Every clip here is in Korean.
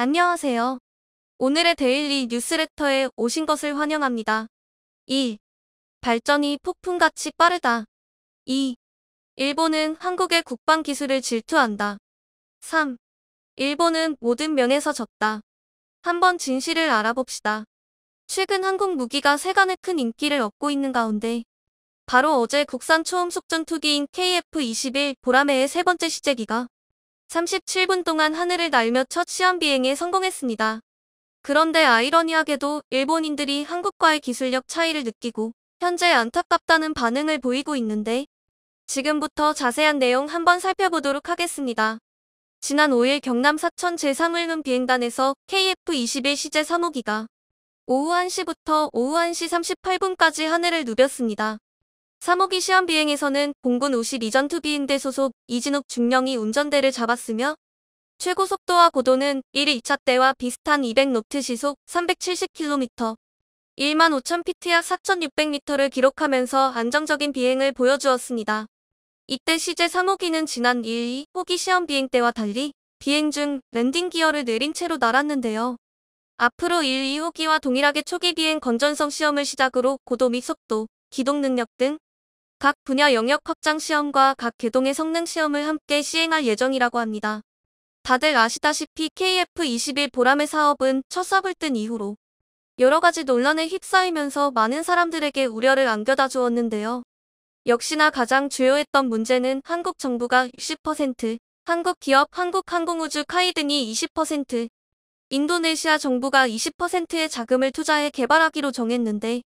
안녕하세요. 오늘의 데일리 뉴스레터에 오신 것을 환영합니다. 1. 발전이 폭풍같이 빠르다. 2. 일본은 한국의 국방 기술을 질투한다. 3. 일본은 모든 면에서 졌다. 한번 진실을 알아봅시다. 최근 한국 무기가 세간에 큰 인기를 얻고 있는 가운데 바로 어제 국산 초음속 전투기인 KF-21 보라매의 세 번째 시제기가 37분 동안 하늘을 날며 첫 시험 비행에 성공했습니다. 그런데 아이러니하게도 일본인들이 한국과의 기술력 차이를 느끼고 현재 안타깝다는 반응을 보이고 있는데 지금부터 자세한 내용 한번 살펴보도록 하겠습니다. 지난 5일 경남 사천 제3을문 비행단에서 KF-21 시제 3호기가 오후 1시부터 오후 1시 38분까지 하늘을 누볐습니다. 3호기 시험 비행에서는 공군 52전투 비행대 소속 이진욱 중령이 운전대를 잡았으며 최고 속도와 고도는 1, 2차 때와 비슷한 200노트 시속 370km, 15,000ft 약 4,600m를 기록하면서 안정적인 비행을 보여주었습니다. 이때 시제 3호기는 지난 1, 2호기 시험 비행 때와 달리 비행 중 랜딩 기어를 내린 채로 날았는데요. 앞으로 1, 2호기와 동일하게 초기 비행 건전성 시험을 시작으로 고도 및 속도, 기동 능력 등 각 분야 영역 확장 시험과 각 궤동의 성능 시험을 함께 시행할 예정이라고 합니다. 다들 아시다시피 KF-21 보라매 사업은 첫 삽을 뜬 이후로 여러 가지 논란에 휩싸이면서 많은 사람들에게 우려를 안겨다 주었는데요. 역시나 가장 주요했던 문제는 한국 정부가 60%, 한국 기업 한국항공우주 카이 등이 20%, 인도네시아 정부가 20%의 자금을 투자해 개발하기로 정했는데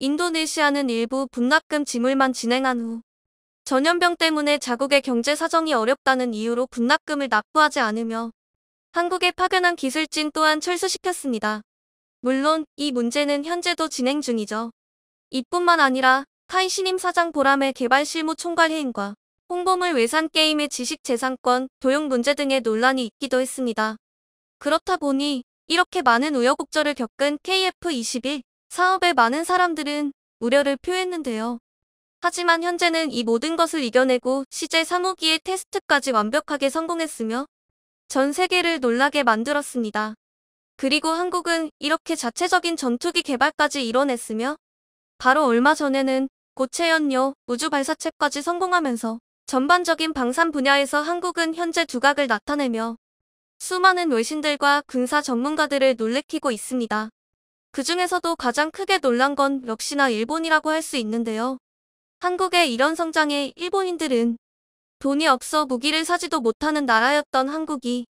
인도네시아는 일부 분납금 지불만 진행한 후 전염병 때문에 자국의 경제 사정이 어렵다는 이유로 분납금을 납부하지 않으며 한국에 파견한 기술진 또한 철수시켰습니다. 물론 이 문제는 현재도 진행 중이죠. 이뿐만 아니라 카이 신임 사장 보라매 개발 실무 총괄 해임과 홍보물 외산 게임의 지식재산권 도용 문제 등의 논란이 있기도 했습니다. 그렇다 보니 이렇게 많은 우여곡절을 겪은 KF-21 사업에 많은 사람들은 우려를 표했는데요. 하지만 현재는 이 모든 것을 이겨내고 시제 3호기의 테스트까지 완벽하게 성공했으며 전 세계를 놀라게 만들었습니다. 그리고 한국은 이렇게 자체적인 전투기 개발까지 이뤄냈으며 바로 얼마 전에는 고체 연료 우주 발사체까지 성공하면서 전반적인 방산 분야에서 한국은 현재 두각을 나타내며 수많은 외신들과 군사 전문가들을 놀래키고 있습니다. 그 중에서도 가장 크게 놀란 건 역시나 일본이라고 할 수 있는데요. 한국의 이런 성장에 일본인들은 돈이 없어 무기를 사지도 못하는 나라였던 한국이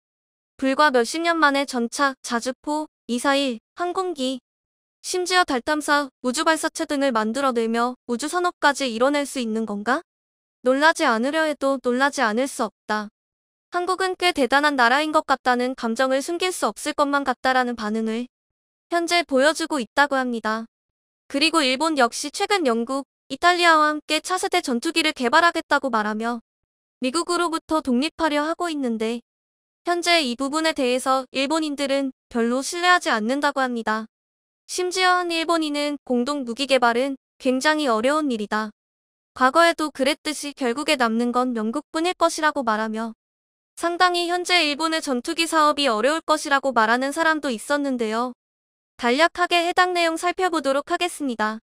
불과 몇십 년 만에 전차, 자주포, 미사일, 항공기, 심지어 달 탐사, 우주 발사체 등을 만들어내며 우주 산업까지 이뤄낼 수 있는 건가? 놀라지 않으려 해도 놀라지 않을 수 없다. 한국은 꽤 대단한 나라인 것 같다는 감정을 숨길 수 없을 것만 같다라는 반응을 현재 보여주고 있다고 합니다. 그리고 일본 역시 최근 영국, 이탈리아와 함께 차세대 전투기를 개발하겠다고 말하며 미국으로부터 독립하려 하고 있는데 현재 이 부분에 대해서 일본인들은 별로 신뢰하지 않는다고 합니다. 심지어 한 일본인은 공동 무기 개발은 굉장히 어려운 일이다. 과거에도 그랬듯이 결국에 남는 건 영국뿐일 것이라고 말하며 상당히 현재 일본의 전투기 사업이 어려울 것이라고 말하는 사람도 있었는데요. 간략하게 해당 내용 살펴보도록 하겠습니다.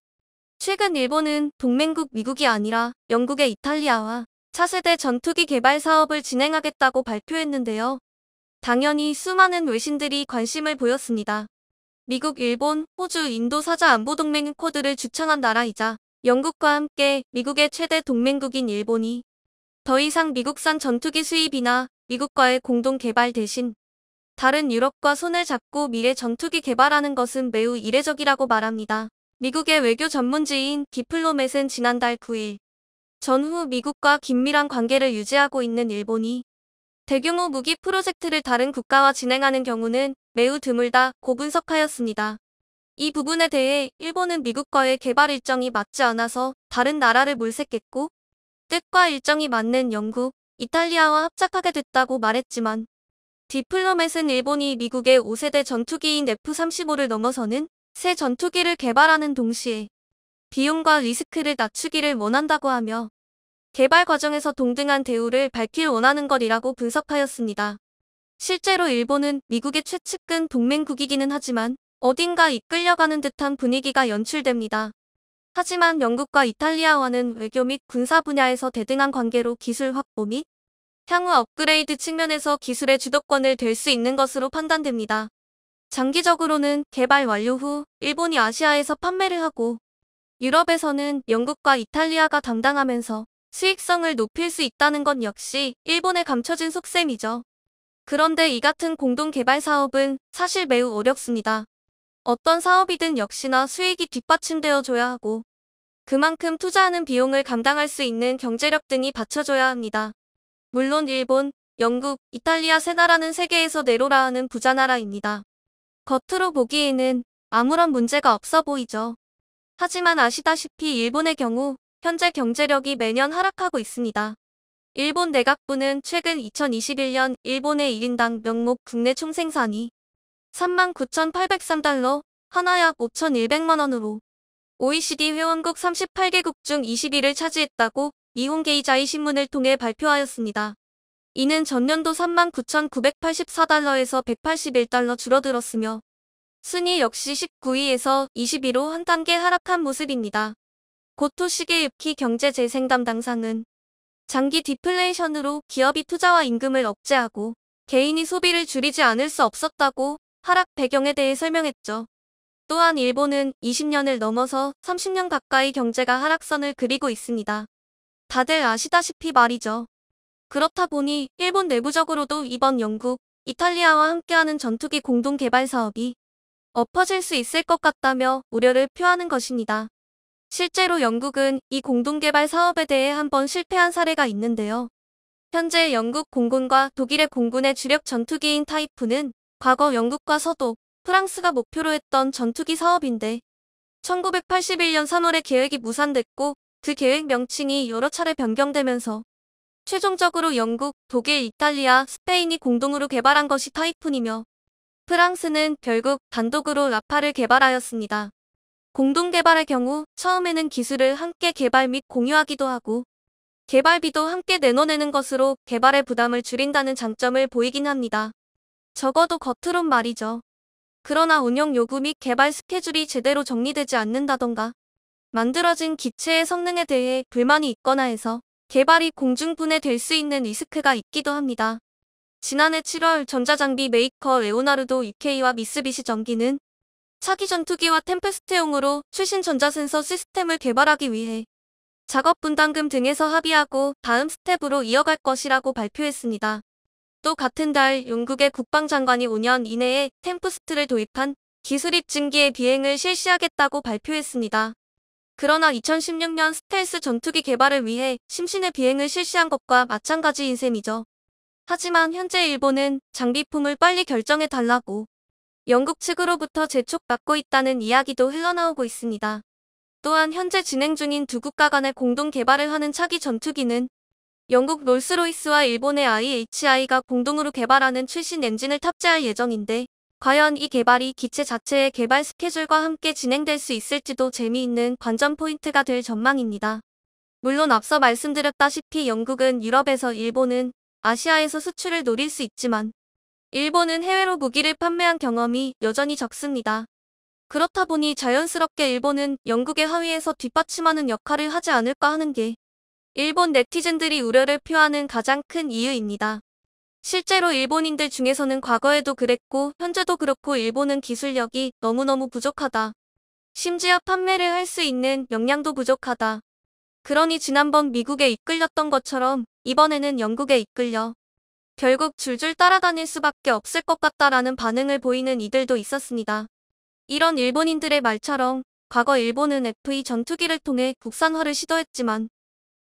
최근 일본은 동맹국 미국이 아니라 영국의 이탈리아와 차세대 전투기 개발 사업을 진행하겠다고 발표했는데요. 당연히 수많은 외신들이 관심을 보였습니다. 미국, 일본, 호주, 인도 사자 안보동맹 코드를 주창한 나라이자 영국과 함께 미국의 최대 동맹국인 일본이 더 이상 미국산 전투기 수입이나 미국과의 공동 개발 대신 다른 유럽과 손을 잡고 미래 전투기 개발하는 것은 매우 이례적이라고 말합니다. 미국의 외교 전문지인 디플로맷은 지난달 9일 전후 미국과 긴밀한 관계를 유지하고 있는 일본이 대규모 무기 프로젝트를 다른 국가와 진행하는 경우는 매우 드물다고 분석하였습니다. 이 부분에 대해 일본은 미국과의 개발 일정이 맞지 않아서 다른 나라를 물색했고 뜻과 일정이 맞는 영국, 이탈리아와 합작하게 됐다고 말했지만 디플로맷은 일본이 미국의 5세대 전투기인 F-35를 넘어서는 새 전투기를 개발하는 동시에 비용과 리스크를 낮추기를 원한다고 하며 개발 과정에서 동등한 대우를 받길 원하는 것이라고 분석하였습니다. 실제로 일본은 미국의 최측근 동맹국이기는 하지만 어딘가 이끌려가는 듯한 분위기가 연출됩니다. 하지만 영국과 이탈리아와는 외교 및 군사 분야에서 대등한 관계로 기술 확보 및 향후 업그레이드 측면에서 기술의 주도권을 될 수 있는 것으로 판단됩니다. 장기적으로는 개발 완료 후 일본이 아시아에서 판매를 하고 유럽에서는 영국과 이탈리아가 담당하면서 수익성을 높일 수 있다는 것 역시 일본의 감춰진 속셈이죠. 그런데 이 같은 공동 개발 사업은 사실 매우 어렵습니다. 어떤 사업이든 역시나 수익이 뒷받침되어 줘야 하고 그만큼 투자하는 비용을 감당할 수 있는 경제력 등이 받쳐줘야 합니다. 물론 일본, 영국, 이탈리아 세 나라는 세계에서 내로라 하는 부자 나라입니다. 겉으로 보기에는 아무런 문제가 없어 보이죠. 하지만 아시다시피 일본의 경우 현재 경제력이 매년 하락하고 있습니다. 일본 내각부는 최근 2021년 일본의 1인당 명목 국내 총생산이 39,803달러, 하나 약 5,100만 원으로 OECD 회원국 38개국 중 20위를 차지했다고 니혼게이자이 신문을 통해 발표하였습니다. 이는 전년도 39,984달러에서 181달러 줄어들었으며 순위 역시 19위에서 20위로 한 단계 하락한 모습입니다. 고토시게 유키 경제재생 담당상은 장기 디플레이션으로 기업이 투자와 임금을 억제하고 개인이 소비를 줄이지 않을 수 없었다고 하락 배경에 대해 설명했죠. 또한 일본은 20년을 넘어서 30년 가까이 경제가 하락선을 그리고 있습니다. 다들 아시다시피 말이죠. 그렇다 보니 일본 내부적으로도 이번 영국, 이탈리아와 함께하는 전투기 공동 개발 사업이 엎어질 수 있을 것 같다며 우려를 표하는 것입니다. 실제로 영국은 이 공동 개발 사업에 대해 한번 실패한 사례가 있는데요. 현재 영국 공군과 독일의 공군의 주력 전투기인 타이푼은 과거 영국과 서독, 프랑스가 목표로 했던 전투기 사업인데 1981년 3월에 계획이 무산됐고 그 계획 명칭이 여러 차례 변경되면서 최종적으로 영국, 독일, 이탈리아, 스페인이 공동으로 개발한 것이 타이푼이며 프랑스는 결국 단독으로 라파를 개발하였습니다. 공동 개발의 경우 처음에는 기술을 함께 개발 및 공유하기도 하고 개발비도 함께 내놓는 것으로 개발의 부담을 줄인다는 장점을 보이긴 합니다. 적어도 겉으론 말이죠. 그러나 운영 요구 및 개발 스케줄이 제대로 정리되지 않는다던가 만들어진 기체의 성능에 대해 불만이 있거나 해서 개발이 공중분해될 수 있는 리스크가 있기도 합니다. 지난해 7월 전자장비 메이커 레오나르도 UK와 미쓰비시 전기는 차기 전투기와 템페스트용으로 최신 전자센서 시스템을 개발하기 위해 작업 분담금 등에서 합의하고 다음 스텝으로 이어갈 것이라고 발표했습니다. 또 같은 달 영국의 국방장관이 5년 이내에 템프스트를 도입한 기술 입증기의 비행을 실시하겠다고 발표했습니다. 그러나 2016년 스텔스 전투기 개발을 위해 심신의 비행을 실시한 것과 마찬가지인 셈이죠. 하지만 현재 일본은 장비품을 빨리 결정해달라고 영국 측으로부터 재촉받고 있다는 이야기도 흘러나오고 있습니다. 또한 현재 진행 중인 두 국가 간의 공동 개발을 하는 차기 전투기는 영국 롤스로이스와 일본의 IHI가 공동으로 개발하는 최신 엔진을 탑재할 예정인데 과연 이 개발이 기체 자체의 개발 스케줄과 함께 진행될 수 있을지도 재미있는 관전 포인트가 될 전망입니다. 물론 앞서 말씀드렸다시피 영국은 유럽에서 일본은 아시아에서 수출을 노릴 수 있지만 일본은 해외로 무기를 판매한 경험이 여전히 적습니다. 그렇다 보니 자연스럽게 일본은 영국의 하위에서 뒷받침하는 역할을 하지 않을까 하는 게 일본 네티즌들이 우려를 표하는 가장 큰 이유입니다. 실제로 일본인들 중에서는 과거에도 그랬고 현재도 그렇고 일본은 기술력이 너무너무 부족하다. 심지어 판매를 할 수 있는 역량도 부족하다. 그러니 지난번 미국에 이끌렸던 것처럼 이번에는 영국에 이끌려 결국 줄줄 따라다닐 수밖에 없을 것 같다라는 반응을 보이는 이들도 있었습니다. 이런 일본인들의 말처럼 과거 일본은 F-2 전투기를 통해 국산화를 시도했지만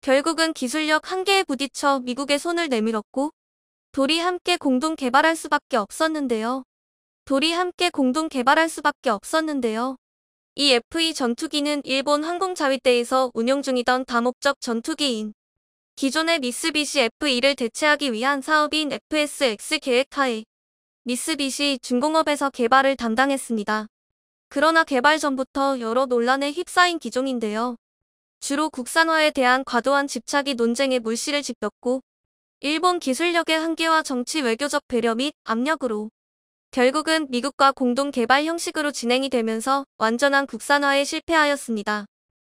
결국은 기술력 한계에 부딪혀 미국의 손을 내밀었고 둘이 함께 공동 개발할 수밖에 없었는데요. 이 F-2 전투기는 일본 항공자위대에서 운용 중이던 다목적 전투기인 기존의 미쓰비시 F-2를 대체하기 위한 사업인 FSX 계획하에 미쓰비시 중공업에서 개발을 담당했습니다. 그러나 개발 전부터 여러 논란에 휩싸인 기종인데요. 주로 국산화에 대한 과도한 집착이 논쟁의 물씨를 지폈고 일본 기술력의 한계와 정치 외교적 배려 및 압력으로 결국은 미국과 공동 개발 형식으로 진행이 되면서 완전한 국산화에 실패하였습니다.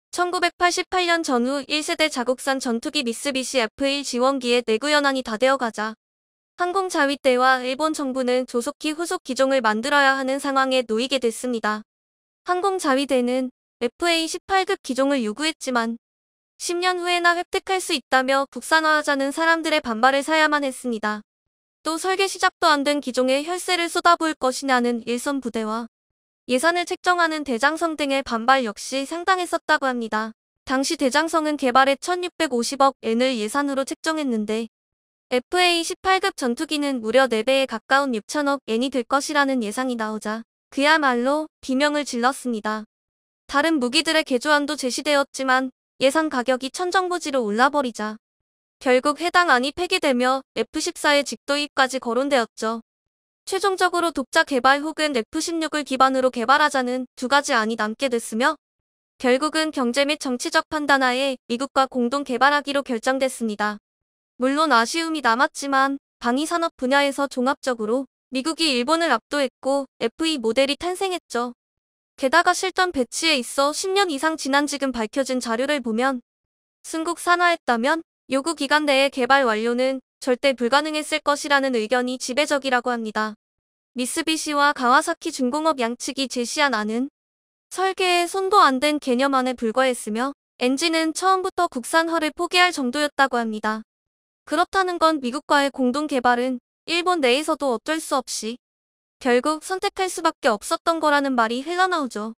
1988년 전후 1세대 자국산 전투기 미쓰비시 F1 지원기의 내구 연한이 다 되어가자 항공자위대와 일본 정부는 조속히 후속 기종을 만들어야 하는 상황에 놓이게 됐습니다. 항공자위대는 FA-18급 기종을 요구했지만 10년 후에나 획득할 수 있다며 국산화하자는 사람들의 반발을 사야만 했습니다. 또 설계 시작도 안 된 기종에 혈세를 쏟아부을 것이냐는 일선 부대와 예산을 책정하는 대장성 등의 반발 역시 상당했었다고 합니다. 당시 대장성은 개발에 1650억 엔을 예산으로 책정했는데 FA-18급 전투기는 무려 4배에 가까운 6천억 엔이 들 것이라는 예상이 나오자 그야말로 비명을 질렀습니다. 다른 무기들의 개조안도 제시되었지만 예상 가격이 천정부지로 올라버리자 결국 해당 안이 폐기되며 F-14의 직도입까지 거론되었죠. 최종적으로 독자 개발 혹은 F-16을 기반으로 개발하자는 두 가지 안이 남게 됐으며 결국은 경제 및 정치적 판단하에 미국과 공동 개발하기로 결정됐습니다. 물론 아쉬움이 남았지만 방위산업 분야에서 종합적으로 미국이 일본을 압도했고 F-2 모델이 탄생했죠. 게다가 실전 배치에 있어 10년 이상 지난 지금 밝혀진 자료를 보면 순국 산화했다면 요구 기간 내에 개발 완료는 절대 불가능했을 것이라는 의견이 지배적이라고 합니다. 미쓰비시와 가와사키 중공업 양측이 제시한 안은 설계에 손도 안 댄 개념안에 불과했으며 엔진은 처음부터 국산화를 포기할 정도였다고 합니다. 그렇다는 건 미국과의 공동 개발은 일본 내에서도 어쩔 수 없이 결국 선택할 수밖에 없었던 거라는 말이 흘러나오죠.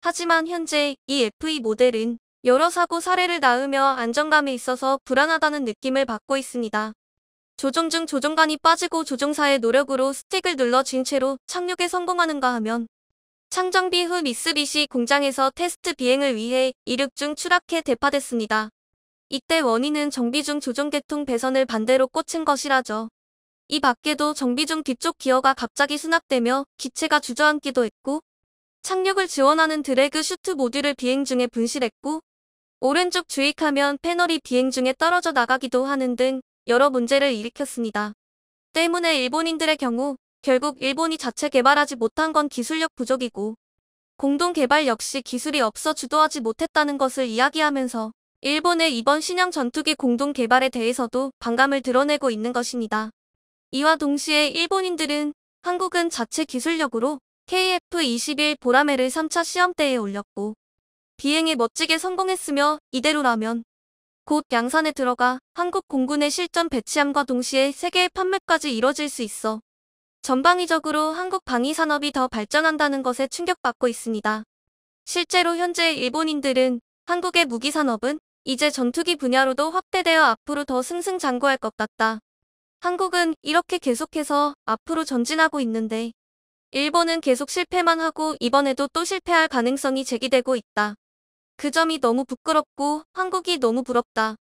하지만 현재 이 F-2 모델은 여러 사고 사례를 낳으며 안정감에 있어서 불안하다는 느낌을 받고 있습니다. 조종 중 조종관이 빠지고 조종사의 노력으로 스틱을 눌러 쥔 채로 착륙에 성공하는가 하면 창정비 후 미쓰비시 공장에서 테스트 비행을 위해 이륙 중 추락해 대파됐습니다. 이때 원인은 정비 중 조종 계통 배선을 반대로 꽂힌 것이라죠. 이 밖에도 정비 중 뒤쪽 기어가 갑자기 수납되며 기체가 주저앉기도 했고 착륙을 지원하는 드래그 슈트 모듈을 비행 중에 분실했고 오른쪽 주익하면 패널이 비행 중에 떨어져 나가기도 하는 등 여러 문제를 일으켰습니다. 때문에 일본인들의 경우 결국 일본이 자체 개발하지 못한 건 기술력 부족이고 공동 개발 역시 기술이 없어 주도하지 못했다는 것을 이야기하면서 일본의 이번 신형 전투기 공동 개발에 대해서도 반감을 드러내고 있는 것입니다. 이와 동시에 일본인들은 한국은 자체 기술력으로 KF-21 보라매를 3차 시험대에 올렸고 비행에 멋지게 성공했으며 이대로라면 곧 양산에 들어가 한국 공군의 실전 배치함과 동시에 세계의 판매까지 이뤄질 수 있어 전방위적으로 한국 방위산업이 더 발전한다는 것에 충격받고 있습니다. 실제로 현재 일본인들은 한국의 무기산업은 이제 전투기 분야로도 확대되어 앞으로 더 승승장구할 것 같다. 한국은 이렇게 계속해서 앞으로 전진하고 있는데 일본은 계속 실패만 하고 이번에도 또 실패할 가능성이 제기되고 있다. 그 점이 너무 부끄럽고 한국이 너무 부럽다.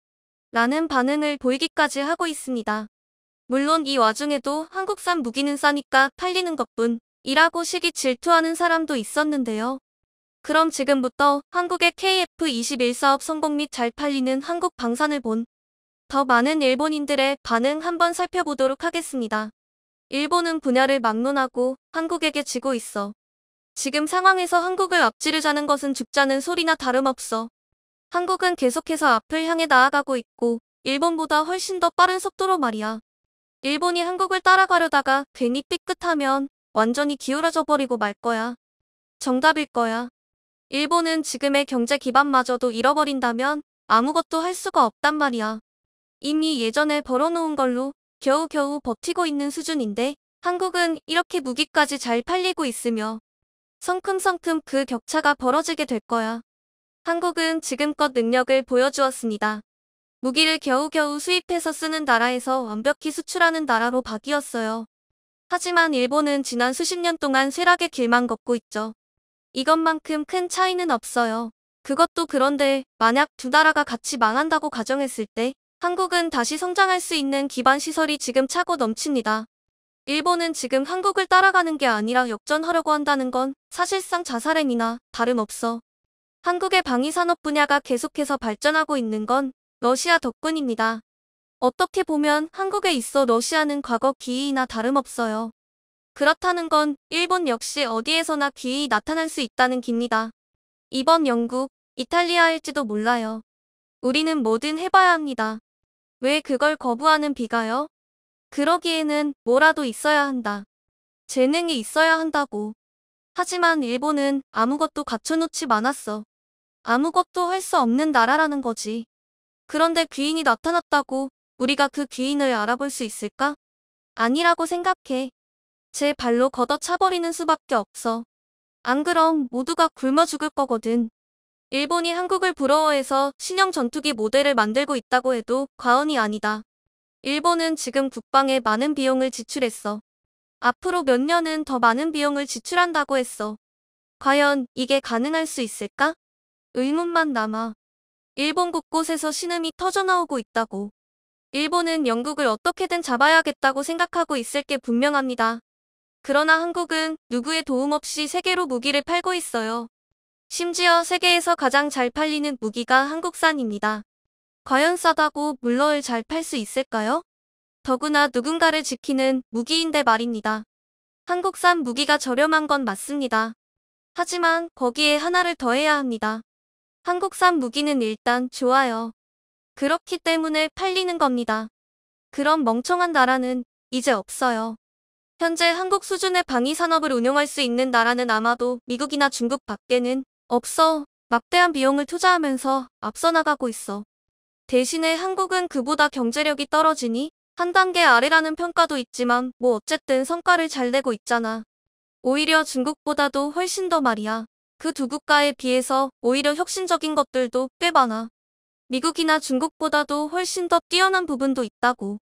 라는 반응을 보이기까지 하고 있습니다. 물론 이 와중에도 한국산 무기는 싸니까 팔리는 것뿐이라고 시기 질투하는 사람도 있었는데요. 그럼 지금부터 한국의 KF-21 사업 성공 및 잘 팔리는 한국 방산을 본 더 많은 일본인들의 반응 한번 살펴보도록 하겠습니다. 일본은 분야를 막론하고 한국에게 지고 있어. 지금 상황에서 한국을 앞지르자는 것은 죽자는 소리나 다름없어. 한국은 계속해서 앞을 향해 나아가고 있고 일본보다 훨씬 더 빠른 속도로 말이야. 일본이 한국을 따라가려다가 괜히 삐끗하면 완전히 기울어져 버리고 말 거야. 정답일 거야. 일본은 지금의 경제 기반마저도 잃어버린다면 아무것도 할 수가 없단 말이야. 이미 예전에 벌어놓은 걸로 겨우겨우 버티고 있는 수준인데 한국은 이렇게 무기까지 잘 팔리고 있으며 성큼성큼 그 격차가 벌어지게 될 거야. 한국은 지금껏 능력을 보여주었습니다. 무기를 겨우겨우 수입해서 쓰는 나라에서 완벽히 수출하는 나라로 바뀌었어요. 하지만 일본은 지난 수십 년 동안 쇠락의 길만 걷고 있죠. 이것만큼 큰 차이는 없어요. 그것도 그런데 만약 두 나라가 같이 망한다고 가정했을 때 한국은 다시 성장할 수 있는 기반 시설이 지금 차고 넘칩니다. 일본은 지금 한국을 따라가는 게 아니라 역전하려고 한다는 건 사실상 자살행위나 다름없어. 한국의 방위산업 분야가 계속해서 발전하고 있는 건 러시아 덕분입니다. 어떻게 보면 한국에 있어 러시아는 과거 기이나 다름없어요. 그렇다는 건 일본 역시 어디에서나 기이 나타날 수 있다는 깁니다. 이번 영국, 이탈리아일지도 몰라요. 우리는 뭐든 해봐야 합니다. 왜 그걸 거부하는 비가요? 그러기에는 뭐라도 있어야 한다. 재능이 있어야 한다고. 하지만 일본은 아무것도 갖춰놓지 않았어. 아무것도 할 수 없는 나라라는 거지. 그런데 귀인이 나타났다고 우리가 그 귀인을 알아볼 수 있을까? 아니라고 생각해. 제 발로 걷어차버리는 수밖에 없어. 안 그럼 모두가 굶어 죽을 거거든. 일본이 한국을 부러워해서 신형 전투기 모델을 만들고 있다고 해도 과언이 아니다. 일본은 지금 국방에 많은 비용을 지출했어. 앞으로 몇 년은 더 많은 비용을 지출한다고 했어. 과연 이게 가능할 수 있을까? 의문만 남아. 일본 곳곳에서 신음이 터져나오고 있다고. 일본은 영국을 어떻게든 잡아야겠다고 생각하고 있을 게 분명합니다. 그러나 한국은 누구의 도움 없이 세계로 무기를 팔고 있어요. 심지어 세계에서 가장 잘 팔리는 무기가 한국산입니다. 과연 싸다고 물러을 잘 팔 수 있을까요? 더구나 누군가를 지키는 무기인데 말입니다. 한국산 무기가 저렴한 건 맞습니다. 하지만 거기에 하나를 더해야 합니다. 한국산 무기는 일단 좋아요. 그렇기 때문에 팔리는 겁니다. 그런 멍청한 나라는 이제 없어요. 현재 한국 수준의 방위 산업을 운용할 수 있는 나라는 아마도 미국이나 중국 밖에는 없어. 막대한 비용을 투자하면서 앞서 나가고 있어. 대신에 한국은 그보다 경제력이 떨어지니 한 단계 아래라는 평가도 있지만 뭐 어쨌든 성과를 잘 내고 있잖아. 오히려 중국보다도 훨씬 더 말이야. 그 두 국가에 비해서 오히려 혁신적인 것들도 꽤 많아. 미국이나 중국보다도 훨씬 더 뛰어난 부분도 있다고.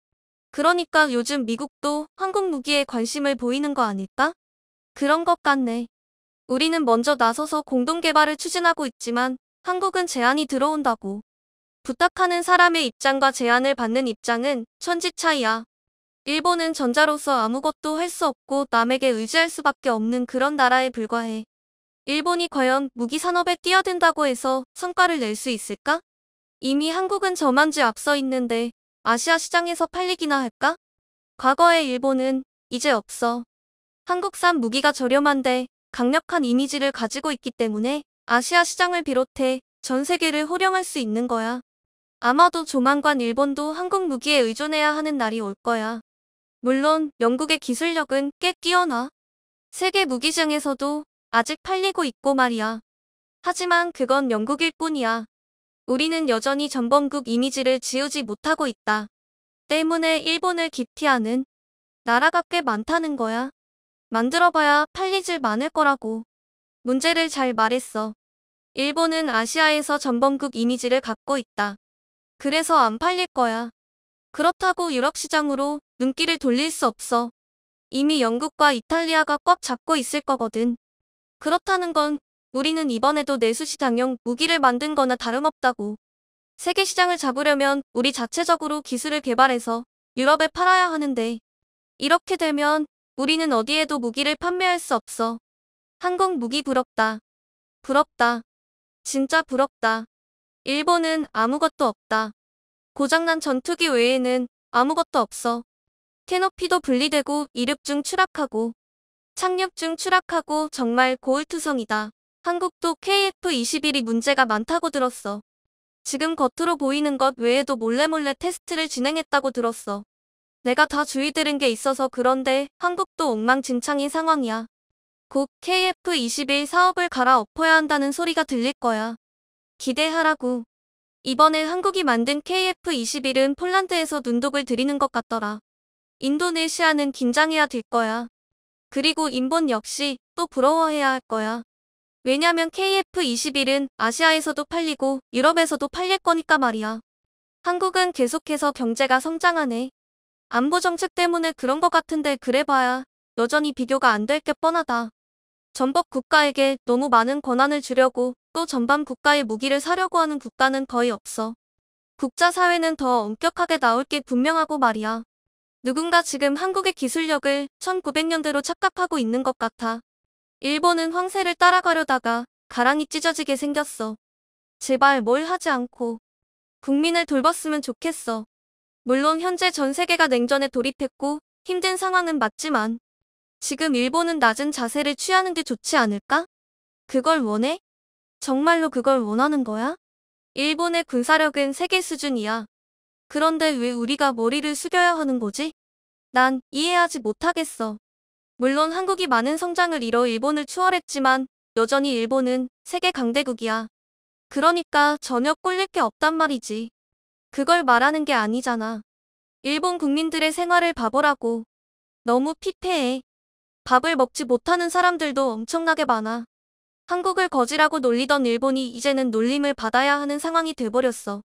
그러니까 요즘 미국도 한국 무기에 관심을 보이는 거 아닐까? 그런 것 같네. 우리는 먼저 나서서 공동개발을 추진하고 있지만 한국은 제안이 들어온다고. 부탁하는 사람의 입장과 제안을 받는 입장은 천지 차이야. 일본은 전자로서 아무것도 할 수 없고 남에게 의지할 수밖에 없는 그런 나라에 불과해. 일본이 과연 무기 산업에 뛰어든다고 해서 성과를 낼 수 있을까? 이미 한국은 저만지 앞서 있는데 아시아 시장에서 팔리기나 할까? 과거의 일본은 이제 없어. 한국산 무기가 저렴한데 강력한 이미지를 가지고 있기 때문에 아시아 시장을 비롯해 전 세계를 호령할 수 있는 거야. 아마도 조만간 일본도 한국 무기에 의존해야 하는 날이 올 거야. 물론 영국의 기술력은 꽤 뛰어나. 세계 무기시장에서도 아직 팔리고 있고 말이야. 하지만 그건 영국일 뿐이야. 우리는 여전히 전범국 이미지를 지우지 못하고 있다. 때문에 일본을 기피하는 나라가 꽤 많다는 거야. 만들어봐야 팔리질 않을 거라고. 문제를 잘 말했어. 일본은 아시아에서 전범국 이미지를 갖고 있다. 그래서 안 팔릴 거야. 그렇다고 유럽 시장으로 눈길을 돌릴 수 없어. 이미 영국과 이탈리아가 꽉 잡고 있을 거거든. 그렇다는 건 우리는 이번에도 내수시장용 무기를 만든 거나 다름없다고. 세계 시장을 잡으려면 우리 자체적으로 기술을 개발해서 유럽에 팔아야 하는데 이렇게 되면 우리는 어디에도 무기를 판매할 수 없어. 한국 무기 부럽다. 부럽다. 진짜 부럽다. 일본은 아무것도 없다. 고장난 전투기 외에는 아무것도 없어. 캐노피도 분리되고 이륙 중 추락하고 착륙 중 추락하고 정말 고울투성이다. 한국도 KF-21이 문제가 많다고 들었어. 지금 겉으로 보이는 것 외에도 몰래몰래 테스트를 진행했다고 들었어. 내가 다 주의 들은 게 있어서 그런데 한국도 엉망진창인 상황이야. 곧 KF-21 사업을 갈아엎어야 한다는 소리가 들릴 거야. 기대하라고. 이번에 한국이 만든 KF-21은 폴란드에서 눈독을 들이는 것 같더라. 인도네시아는 긴장해야 될 거야. 그리고 일본 역시 또 부러워해야 할 거야. 왜냐면 KF-21은 아시아에서도 팔리고 유럽에서도 팔릴 거니까 말이야. 한국은 계속해서 경제가 성장하네. 안보 정책 때문에 그런 것 같은데 그래봐야 여전히 비교가 안 될 게 뻔하다. 전범 국가에게 너무 많은 권한을 주려고 또 전범 국가의 무기를 사려고 하는 국가는 거의 없어. 국제사회는 더 엄격하게 나올 게 분명하고 말이야. 누군가 지금 한국의 기술력을 1900년대로 착각하고 있는 것 같아. 일본은 황새를 따라가려다가 가랑이 찢어지게 생겼어. 제발 뭘 하지 않고 국민을 돌봤으면 좋겠어. 물론 현재 전 세계가 냉전에 돌입했고 힘든 상황은 맞지만 지금 일본은 낮은 자세를 취하는 게 좋지 않을까? 그걸 원해? 정말로 그걸 원하는 거야? 일본의 군사력은 세계 수준이야. 그런데 왜 우리가 머리를 숙여야 하는 거지? 난 이해하지 못하겠어. 물론 한국이 많은 성장을 이뤄 일본을 추월했지만 여전히 일본은 세계 강대국이야. 그러니까 전혀 꿀릴 게 없단 말이지. 그걸 말하는 게 아니잖아. 일본 국민들의 생활을 봐보라고. 너무 피폐해. 밥을 먹지 못하는 사람들도 엄청나게 많아. 한국을 거지라고 놀리던 일본이 이제는 놀림을 받아야 하는 상황이 돼버렸어.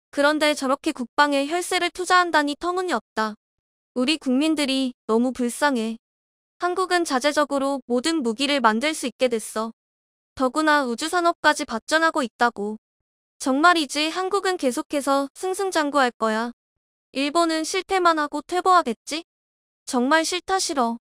그런데 저렇게 국방에 혈세를 투자한다니 터무니없다. 우리 국민들이 너무 불쌍해. 한국은 자체적으로 모든 무기를 만들 수 있게 됐어. 더구나 우주산업까지 발전하고 있다고. 정말이지 한국은 계속해서 승승장구할 거야. 일본은 실패만 하고 퇴보하겠지? 정말 싫다 싫어.